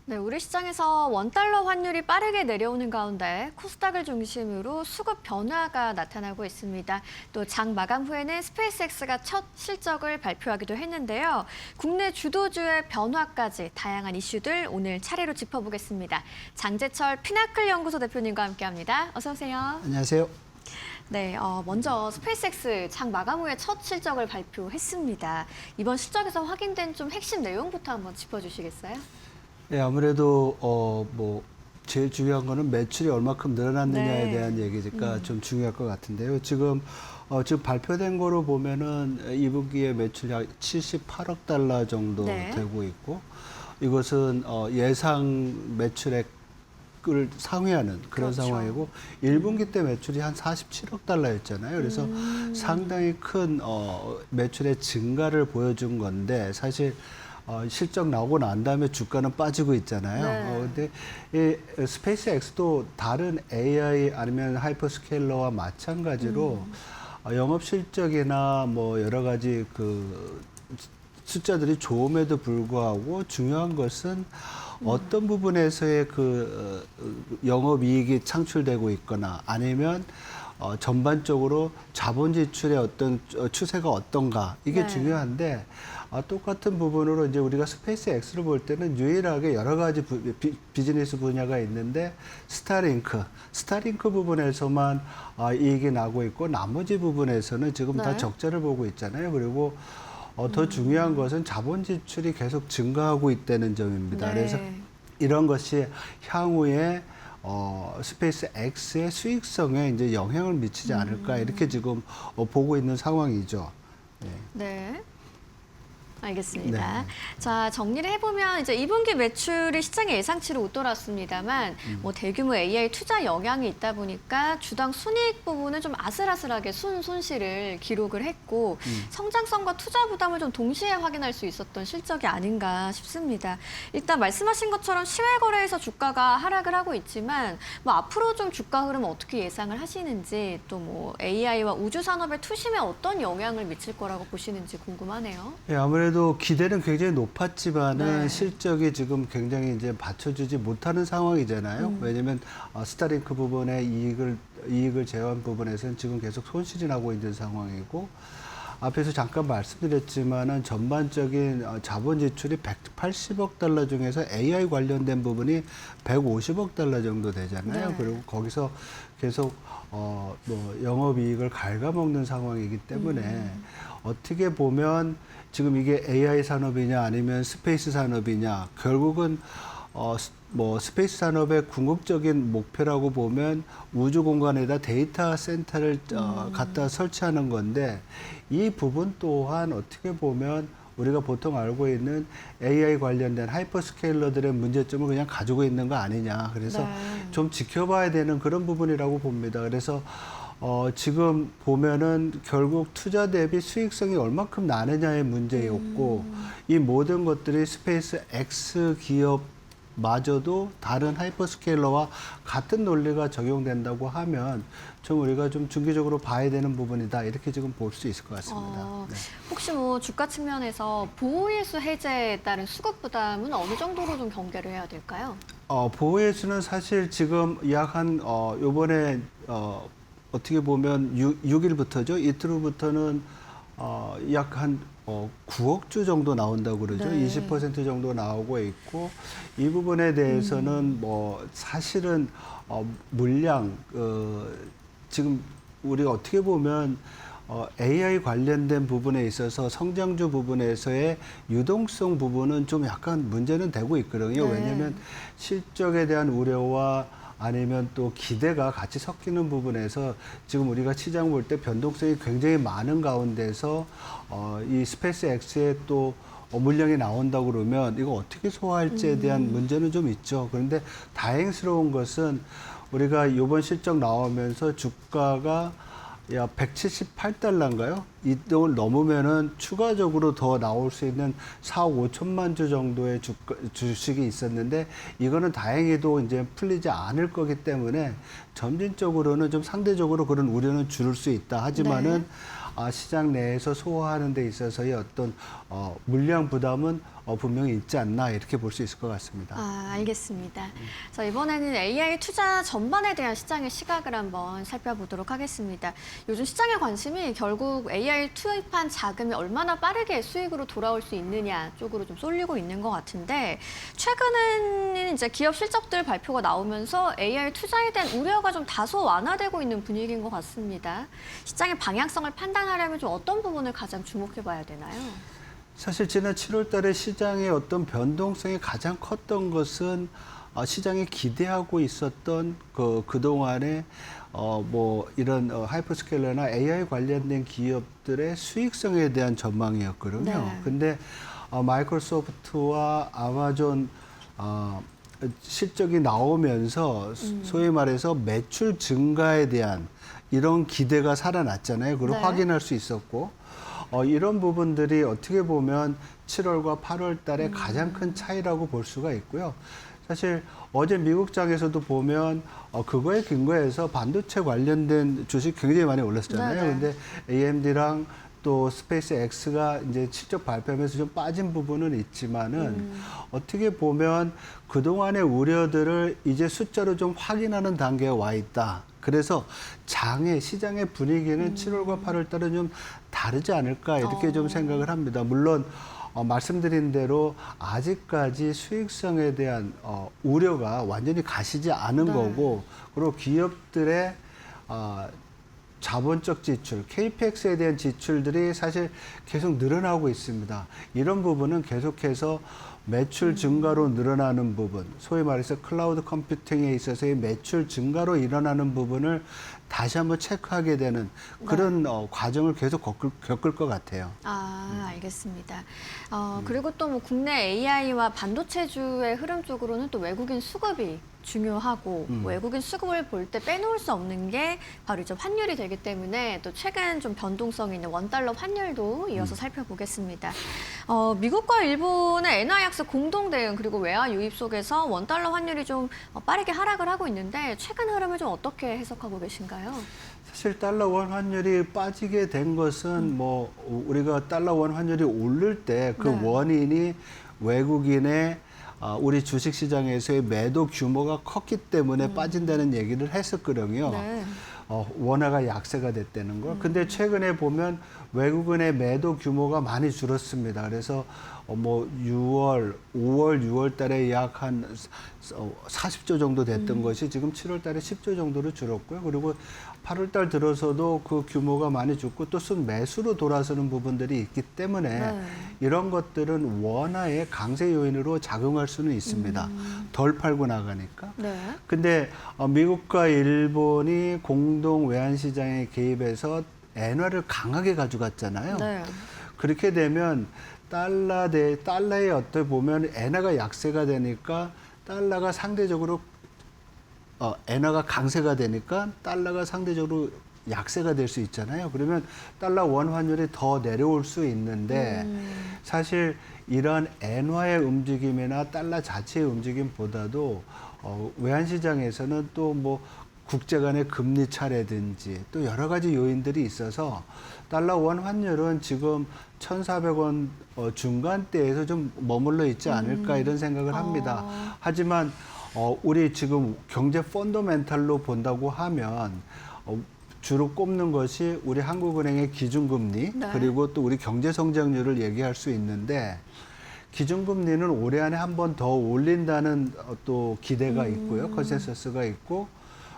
네, 우리 시장에서 원달러 환율이 빠르게 내려오는 가운데 코스닥을 중심으로 수급 변화가 나타나고 있습니다. 또 장 마감 후에는 스페이스X가 첫 실적을 발표하기도 했는데요. 국내 주도주의 변화까지 다양한 이슈들 오늘 차례로 짚어보겠습니다. 장재철 피나클 연구소 대표님과 함께합니다. 어서 오세요. 안녕하세요. 네, 먼저 스페이스X 장 마감 후에 첫 실적을 발표했습니다. 이번 실적에서 확인된 좀 핵심 내용부터 한번 짚어주시겠어요? 네, 아무래도 제일 중요한 거는 매출이 얼마큼 늘어났느냐에 네. 대한 얘기니까 좀 중요할 것 같은데요. 지금 발표된 거로 보면은 2분기에 매출이 약 78억 달러 정도 네. 되고 있고, 이것은 예상 매출액을 상회하는 그런 그렇죠. 상황이고, 1분기 때 매출이 한 47억 달러였잖아요. 그래서 상당히 큰 매출의 증가를 보여준 건데, 사실 실적 나오고 난 다음에 주가는 빠지고 있잖아요. 네. 근데 이 스페이스X도 다른 AI 아니면 하이퍼스케일러와 마찬가지로 영업 실적이나 뭐 여러 가지 그 숫자들이 좋음에도 불구하고 중요한 것은 어떤 부분에서의 그 영업이익이 창출되고 있거나 아니면 전반적으로 자본 지출의 어떤 추세가 어떤가 이게 네. 중요한데 똑같은 부분으로 이제 우리가 스페이스X를 볼 때는 유일하게 여러 가지 비즈니스 분야가 있는데 스타링크 부분에서만 이익이 나고 있고 나머지 부분에서는 지금 다 네. 적자를 보고 있잖아요. 그리고 더 중요한 것은 자본 지출이 계속 증가하고 있다는 점입니다. 네. 그래서 이런 것이 향후에 스페이스X의 수익성에 이제 영향을 미치지 않을까 이렇게 지금 보고 있는 상황이죠. 네. 네. 알겠습니다. 네. 자, 정리를 해보면 이제 2분기 매출이 시장의 예상치를 웃돌았습니다만 뭐 대규모 AI 투자 영향이 있다 보니까 주당 순이익 부분은 좀 아슬아슬하게 손실을 기록을 했고 성장성과 투자 부담을 좀 동시에 확인할 수 있었던 실적이 아닌가 싶습니다. 일단 말씀하신 것처럼 시외 거래에서 주가가 하락을 하고 있지만 뭐 앞으로 좀 주가 흐름 어떻게 예상을 하시는지 또 뭐 AI와 우주 산업의 투심에 어떤 영향을 미칠 거라고 보시는지 궁금하네요. 예, 아무래도 기대는 굉장히 높았지만은 네. 실적이 지금 굉장히 이제 받쳐주지 못하는 상황이잖아요. 왜냐하면 스타링크 부분의 이익을 제어한 부분에서는 지금 계속 손실이 나고 있는 상황이고, 앞에서 잠깐 말씀드렸지만은 전반적인 자본 지출이 180억 달러 중에서 AI 관련된 부분이 150억 달러 정도 되잖아요. 네. 그리고 거기서 계속 영업이익을 ဃ갉아먹는 상황이기 때문에 어떻게 보면 지금 이게 AI 산업이냐 아니면 스페이스 산업이냐, 결국은 스페이스 산업의 궁극적인 목표라고 보면 우주 공간에다 데이터 센터를 갖다 설치하는 건데, 이 부분 또한 어떻게 보면 우리가 보통 알고 있는 AI 관련된 하이퍼스케일러들의 문제점을 그냥 가지고 있는 거 아니냐. 그래서 네. 좀 지켜봐야 되는 그런 부분이라고 봅니다. 그래서 지금 보면은 결국 투자 대비 수익성이 얼마큼 나느냐의 문제였고, 이 모든 것들이 스페이스 X 기업마저도 다른 하이퍼스케일러와 같은 논리가 적용된다고 하면 좀 우리가 좀 중기적으로 봐야 되는 부분이다, 이렇게 지금 볼 수 있을 것 같습니다. 네. 혹시 뭐 주가 측면에서 보호예수 해제에 따른 수급 부담은 어느 정도로 좀 경계를 해야 될까요? 보호예수는 사실 지금 약 요번에 어떻게 보면 6일부터죠. 이틀 후부터는 약 한 9억 주 정도 나온다고 그러죠. 네. 20% 정도 나오고 있고, 이 부분에 대해서는 사실은 물량 지금 우리가 어떻게 보면 AI 관련된 부분에 있어서 성장주 부분에서의 유동성 부분은 좀 약간 문제는 되고 있거든요. 네. 왜냐하면 실적에 대한 우려와 아니면 또 기대가 같이 섞이는 부분에서 지금 우리가 시장 볼 때 변동성이 굉장히 많은 가운데서 이 스페이스X에 또 물량이 나온다고 그러면 이거 어떻게 소화할지에 대한 문제는 좀 있죠. 그런데 다행스러운 것은 우리가 이번 실적 나오면서 주가가 약 178달러인가요? 이동을 넘으면은 추가적으로 더 나올 수 있는 4억 5천만 주 정도의 주식이 있었는데, 이거는 다행히도 이제 풀리지 않을 거기 때문에 점진적으로는 좀 상대적으로 그런 우려는 줄일 수 있다. 하지만은 시장 내에서 소화하는 데 있어서의 어떤 물량 부담은 분명히 있지 않나 이렇게 볼 수 있을 것 같습니다. 아, 알겠습니다. 자, 이번에는 AI 투자 전반에 대한 시장의 시각을 한번 살펴보도록 하겠습니다. 요즘 시장의 관심이 결국 AI 투입한 자금이 얼마나 빠르게 수익으로 돌아올 수 있느냐 쪽으로 좀 쏠리고 있는 것 같은데, 최근에는 이제 기업 실적들 발표가 나오면서 AI 투자에 대한 우려가 좀 다소 완화되고 있는 분위기인 것 같습니다. 시장의 방향성을 판단하려면 좀 어떤 부분을 가장 주목해 봐야 되나요? 사실 지난 7월 달에 시장의 어떤 변동성이 가장 컸던 것은 시장이 기대하고 있었던 그동안에 뭐 이런 하이퍼스케일러나 AI 관련된 기업들의 수익성에 대한 전망이었거든요. 네. 근데 마이크로소프트와 아마존 실적이 나오면서 소위 말해서 매출 증가에 대한 이런 기대가 살아났잖아요. 그걸 네. 확인할 수 있었고 이런 부분들이 어떻게 보면 7월과 8월 달에 가장 큰 차이라고 볼 수가 있고요. 사실 어제 미국장에서도 보면 그거에 근거해서 반도체 관련된 주식 굉장히 많이 올랐잖아요. 네네. 근데 AMD랑 또 스페이스 X가 이제 실적 발표하면서 좀 빠진 부분은 있지만은 어떻게 보면 그동안의 우려들을 이제 숫자로 좀 확인하는 단계에 와 있다. 그래서 시장의 분위기는 7월과 8월 달은 좀 다르지 않을까 이렇게 좀 생각을 합니다. 물론 말씀드린 대로 아직까지 수익성에 대한 우려가 완전히 가시지 않은 네. 거고, 그리고 기업들의 자본적 지출, KPX에 대한 지출들이 사실 계속 늘어나고 있습니다. 이런 부분은 계속해서 매출 증가로 늘어나는 부분, 소위 말해서 클라우드 컴퓨팅에 있어서의 매출 증가로 일어나는 부분을 다시 한번 체크하게 되는 그런 과정을 계속 겪을 것 같아요. 아, 알겠습니다. 그리고 또 뭐 국내 AI와 반도체주의 흐름 쪽으로는 또 외국인 수급이 중요하고, 외국인 수급을 볼 때 빼놓을 수 없는 게 바로 이제 환율이 되기 때문에 또 최근 좀 변동성이 있는 원달러 환율도 이어서 살펴보겠습니다. 미국과 일본의 엔화 약세 공동 대응 그리고 외화 유입 속에서 원달러 환율이 좀 빠르게 하락을 하고 있는데, 최근 흐름을 좀 어떻게 해석하고 계신가요? 사실 달러 원 환율이 빠지게 된 것은 뭐 우리가 달러 원 환율이 오를 때 그 네. 원인이 외국인의 우리 주식 시장에서의 매도 규모가 컸기 때문에 빠진다는 얘기를 했었거든요. 네. 원화가 약세가 됐다는 걸. 근데 최근에 보면 외국인의 매도 규모가 많이 줄었습니다. 그래서 뭐 5월, 6월 달에 약 한 40조 정도 됐던 것이 지금 7월 달에 10조 정도로 줄었고요. 그리고 8월 달 들어서도 그 규모가 많이 줄고 또 순매수로 돌아서는 부분들이 있기 때문에 네. 이런 것들은 원화의 강세 요인으로 작용할 수는 있습니다. 덜 팔고 나가니까. 네. 근데 미국과 일본이 공동 외환 시장에 개입해서 엔화를 강하게 가져갔잖아요. 네. 그렇게 되면 달러에 어떻게 보면 엔화가 약세가 되니까 달러가 상대적으로 엔화가 강세가 되니까 달러가 상대적으로 약세가 될 수 있잖아요. 그러면 달러 원 환율이 더 내려올 수 있는데 사실 이런 엔화의 움직임이나 달러 자체의 움직임보다도 외환 시장에서는 또 뭐 국제 간의 금리 차례든지 또 여러 가지 요인들이 있어서 달러 원 환율은 지금 1,400원 중간대에서 좀 머물러 있지 않을까 이런 생각을 합니다. 하지만 우리 지금 경제 펀더멘탈로 본다고 하면 주로 꼽는 것이 우리 한국은행의 기준금리 네. 그리고 또 우리 경제 성장률을 얘기할 수 있는데, 기준금리는 올해 안에 한 번 더 올린다는 또 기대가 있고요. 컨센서스가 있고,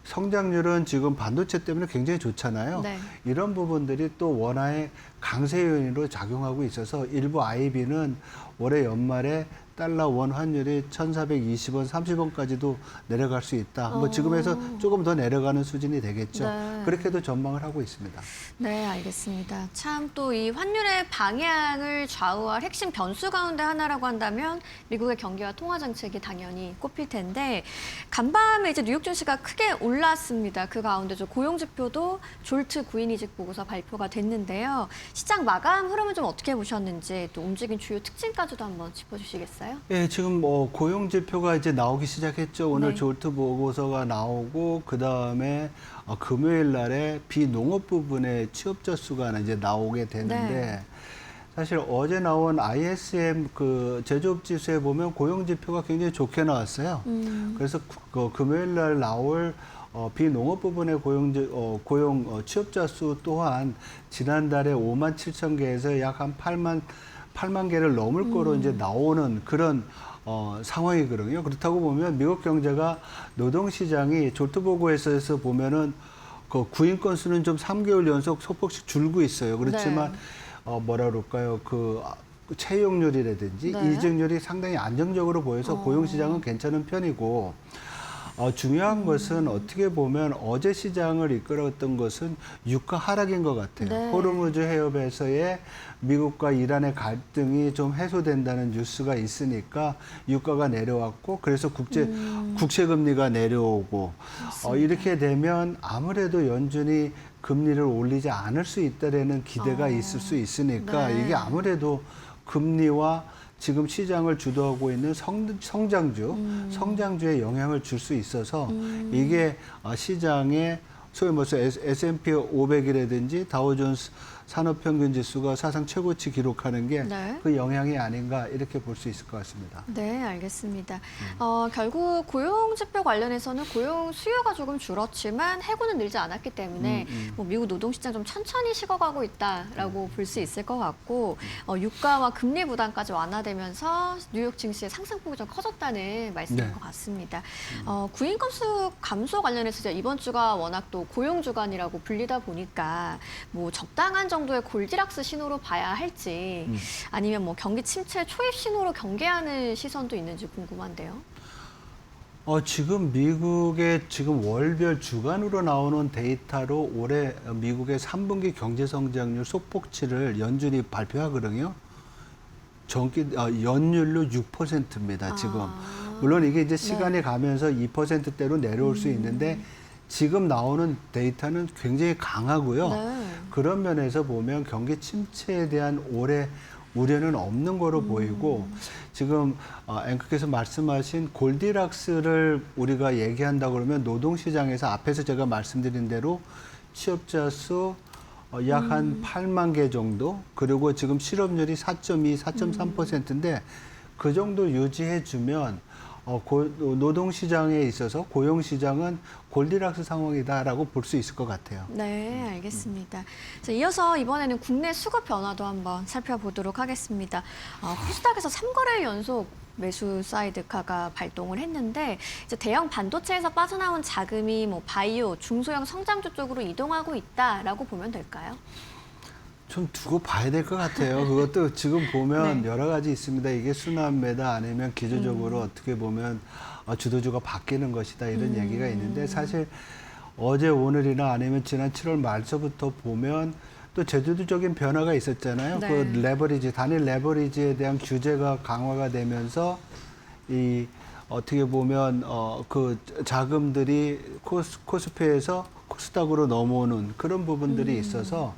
성장률은 지금 반도체 때문에 굉장히 좋잖아요. 네. 이런 부분들이 또 원화의 강세 요인으로 작용하고 있어서 일부 IB는 올해 연말에 달러 원 환율이 1,420원, 30원까지도 내려갈 수 있다. 뭐 지금에서 조금 더 내려가는 수준이 되겠죠. 네. 그렇게도 전망을 하고 있습니다. 네, 알겠습니다. 참 또 이 환율의 방향을 좌우할 핵심 변수 가운데 하나라고 한다면 미국의 경기와 통화 정책이 당연히 꼽힐 텐데, 간밤에 이제 뉴욕 증시가 크게 올랐습니다. 그 가운데 저 고용 지표도 졸트 구인이직 보고서 발표가 됐는데요. 시장 마감 흐름은 좀 어떻게 보셨는지, 또 움직인 주요 특징까지도 한번 짚어주시겠어요? 예, 지금 뭐 고용 지표가 이제 나오기 시작했죠. 오늘 네. 졸트 보고서가 나오고 그 다음에 금요일 날에 비농업 부분의 취업자 수가 이제 나오게 되는데, 네. 사실 어제 나온 ISM 그 제조업 지수에 보면 고용 지표가 굉장히 좋게 나왔어요. 그래서 그 금요일 날 나올 비농업 부분의 취업자 수 또한 지난달에 5만 7천 개에서 약 한 8만 개를 넘을 거로 이제 나오는 그런 상황이거든요. 그렇다고 보면 미국 경제가 노동시장이 조트보고에서 보면은 그 구인 건수는 좀 3개월 연속 소폭씩 줄고 있어요. 그렇지만 네. 뭐라 그럴까요? 채용률이라든지 네. 이직률이 상당히 안정적으로 보여서 고용시장은 괜찮은 편이고, 중요한 것은 어떻게 보면 어제 시장을 이끌었던 것은 유가 하락인 것 같아요. 네. 호르무즈 해협에서의 미국과 이란의 갈등이 좀 해소된다는 뉴스가 있으니까 유가가 내려왔고, 그래서 국채 금리가 내려오고, 이렇게 되면 아무래도 연준이 금리를 올리지 않을 수 있다라는 기대가 있을 수 있으니까 네. 이게 아무래도 금리와 지금 시장을 주도하고 있는 성장주에 영향을 줄 수 있어서 이게 시장에 소위 말해서 S&P 500이라든지 다우존스 산업평균 지수가 사상 최고치 기록하는 게 네. 그 영향이 아닌가 이렇게 볼 수 있을 것 같습니다. 네, 알겠습니다. 결국 고용 지표 관련해서는 고용 수요가 조금 줄었지만 해고는 늘지 않았기 때문에 뭐 미국 노동시장 좀 천천히 식어가고 있다라고 볼 수 있을 것 같고, 유가와 금리 부담까지 완화되면서 뉴욕 증시의 상승폭이 좀 커졌다는 말씀인 네. 것 같습니다. 구인 건수 감소 관련해서 이번 주가 워낙 또 고용 주간이라고 불리다 보니까 뭐 적당한 정도의 골디락스 신호로 봐야 할지 아니면 뭐 경기 침체 초입 신호로 경계하는 시선도 있는지 궁금한데요. 지금 미국의 지금 월별 주간으로 나오는 데이터로 올해 미국의 3분기 경제 성장률 소폭치를 연준이 발표하거든요. 연율로 6%입니다, 지금. 물론 이게 이제 시간이 가면서 2%대로 내려올 수 있는데 지금 나오는 데이터는 굉장히 강하고요. 네. 그런 면에서 보면 경기 침체에 대한 올해 우려는 없는 거로 보이고, 지금 앵커께서 말씀하신 골디락스를 우리가 얘기한다 그러면 노동시장에서 앞에서 제가 말씀드린 대로 취업자 수 약 한 8만 개 정도, 그리고 지금 실업률이 4.2, 4.3%인데 그 정도 유지해주면 노동시장에 있어서 고용시장은 골디락스 상황이다라고 볼 수 있을 것 같아요. 네, 알겠습니다. 자, 이어서 이번에는 국내 수급 변화도 한번 살펴보도록 하겠습니다. 코스닥에서 3거래일 연속 매수 사이드카가 발동을 했는데 이제 대형 반도체에서 빠져나온 자금이 뭐 바이오, 중소형 성장주 쪽으로 이동하고 있다라고 보면 될까요? 좀 두고 봐야 될 것 같아요. 그것도 지금 보면 네. 여러 가지 있습니다. 이게 순환매다 아니면 기조적으로 어떻게 보면 주도주가 바뀌는 것이다 이런 얘기가 있는데, 사실 어제 오늘이나 아니면 지난 7월 말서부터 보면 또 제도적인 변화가 있었잖아요. 네. 그 레버리지, 단일 레버리지에 대한 규제가 강화가 되면서 이 어떻게 보면 그 자금들이 코스피에서 코스닥으로 넘어오는 그런 부분들이 있어서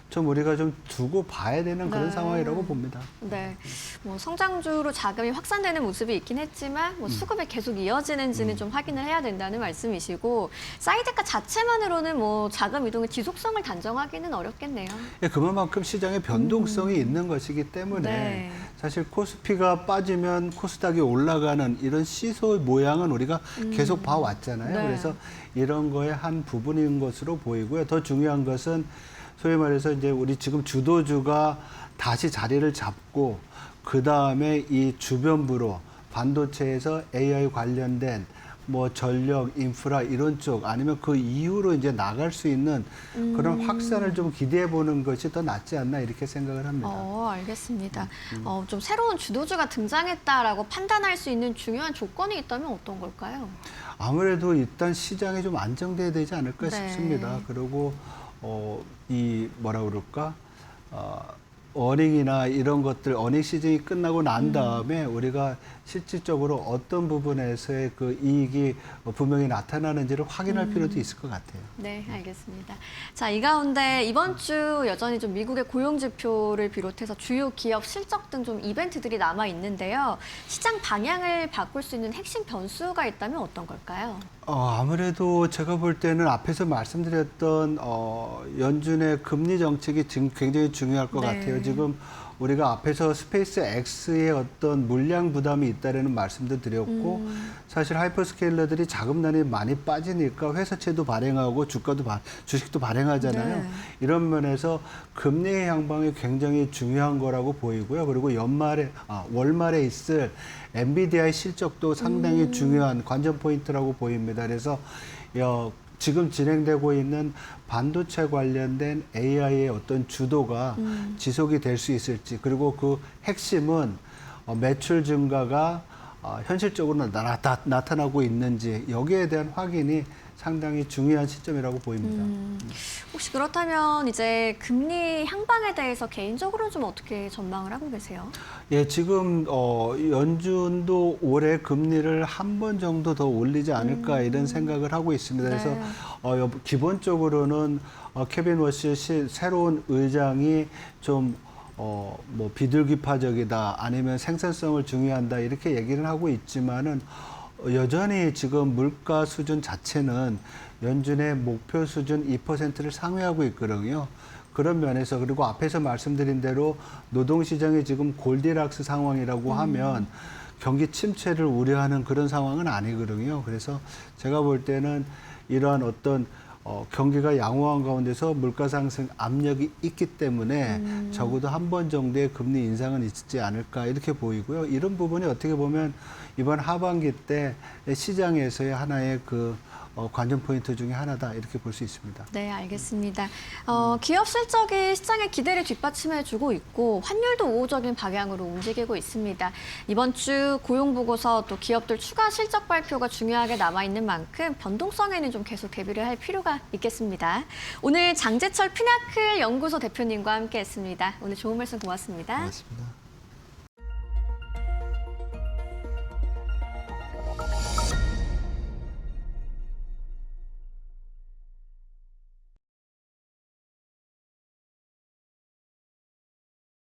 좀 우리가 좀 두고 봐야 되는 그런 네. 상황이라고 봅니다. 네, 뭐 성장주로 자금이 확산되는 모습이 있긴 했지만 뭐 수급이 계속 이어지는지는 좀 확인을 해야 된다는 말씀이시고, 사이드카 자체만으로는 뭐 자금 이동의 지속성을 단정하기는 어렵겠네요. 예, 그만큼 시장의 변동성이 있는 것이기 때문에 네. 사실 코스피가 빠지면 코스닥이 올라가는 이런 시소 모양은 우리가 계속 봐왔잖아요. 네. 그래서 이런 거의 한 부분인 것으로 보이고요. 더 중요한 것은 소위 말해서 이제 우리 지금 주도주가 다시 자리를 잡고 그 다음에 이 주변부로 반도체에서 AI 관련된 뭐 전력, 인프라 이런 쪽 아니면 그 이후로 이제 나갈 수 있는 그런 확산을 좀 기대해 보는 것이 더 낫지 않나 이렇게 생각을 합니다. 알겠습니다. 좀 새로운 주도주가 등장했다라고 판단할 수 있는 중요한 조건이 있다면 어떤 걸까요? 아무래도 일단 시장이 좀 안정돼야 되지 않을까 네. 싶습니다. 그리고 이 뭐라 그럴까? 어닝이나 이런 것들, 어닝 시즌이 끝나고 난 다음에 우리가 실질적으로 어떤 부분에서의 그 이익이 분명히 나타나는지를 확인할 필요도 있을 것 같아요. 네, 알겠습니다. 자, 이 가운데 이번 주 여전히 좀 미국의 고용 지표를 비롯해서 주요 기업 실적 등 좀 이벤트들이 남아 있는데요. 시장 방향을 바꿀 수 있는 핵심 변수가 있다면 어떤 걸까요? 아무래도 제가 볼 때는 앞에서 말씀드렸던 연준의 금리 정책이 지금 굉장히 중요할 것 네. 같아요. 지금 우리가 앞에서 스페이스 X의 어떤 물량 부담이 있다라는 말씀도 드렸고 사실 하이퍼스케일러들이 자금난이 많이 빠지니까 회사채도 발행하고 주식도 발행하잖아요. 네. 이런 면에서 금리 향방이 굉장히 중요한 거라고 보이고요. 그리고 월말에 있을 엔비디아의 실적도 상당히 중요한 관전 포인트라고 보입니다. 그래서 지금 진행되고 있는 반도체 관련된 AI의 어떤 주도가 지속이 될 수 있을지, 그리고 그 핵심은 매출 증가가 현실적으로 나타나고 있는지 여기에 대한 확인이 상당히 중요한 시점이라고 보입니다. 혹시 그렇다면 이제 금리 향방에 대해서 개인적으로는 좀 어떻게 전망을 하고 계세요? 예, 지금 연준도 올해 금리를 한 번 정도 더 올리지 않을까 이런 생각을 하고 있습니다. 그래서 네. 기본적으로는 케빈 워시 새로운 의장이 좀 비둘기파적이다, 아니면 생산성을 중요한다 이렇게 얘기를 하고 있지만은 여전히 지금 물가 수준 자체는 연준의 목표 수준 2%를 상회하고 있거든요. 그런 면에서, 그리고 앞에서 말씀드린 대로 노동시장이 지금 골디락스 상황이라고 하면 경기 침체를 우려하는 그런 상황은 아니거든요. 그래서 제가 볼 때는 이러한 어떤 경기가 양호한 가운데서 물가 상승 압력이 있기 때문에 적어도 한 번 정도의 금리 인상은 있지 않을까 이렇게 보이고요. 이런 부분이 어떻게 보면 이번 하반기 때 시장에서의 하나의 관전 포인트 중에 하나다 이렇게 볼 수 있습니다. 네, 알겠습니다. 기업 실적이 시장의 기대를 뒷받침해주고 있고 환율도 우호적인 방향으로 움직이고 있습니다. 이번 주 고용 보고서 또 기업들 추가 실적 발표가 중요하게 남아있는 만큼 변동성에는 좀 계속 대비를 할 필요가 있겠습니다. 오늘 장재철 피나클 연구소 대표님과 함께했습니다. 오늘 좋은 말씀 고맙습니다. 고맙습니다.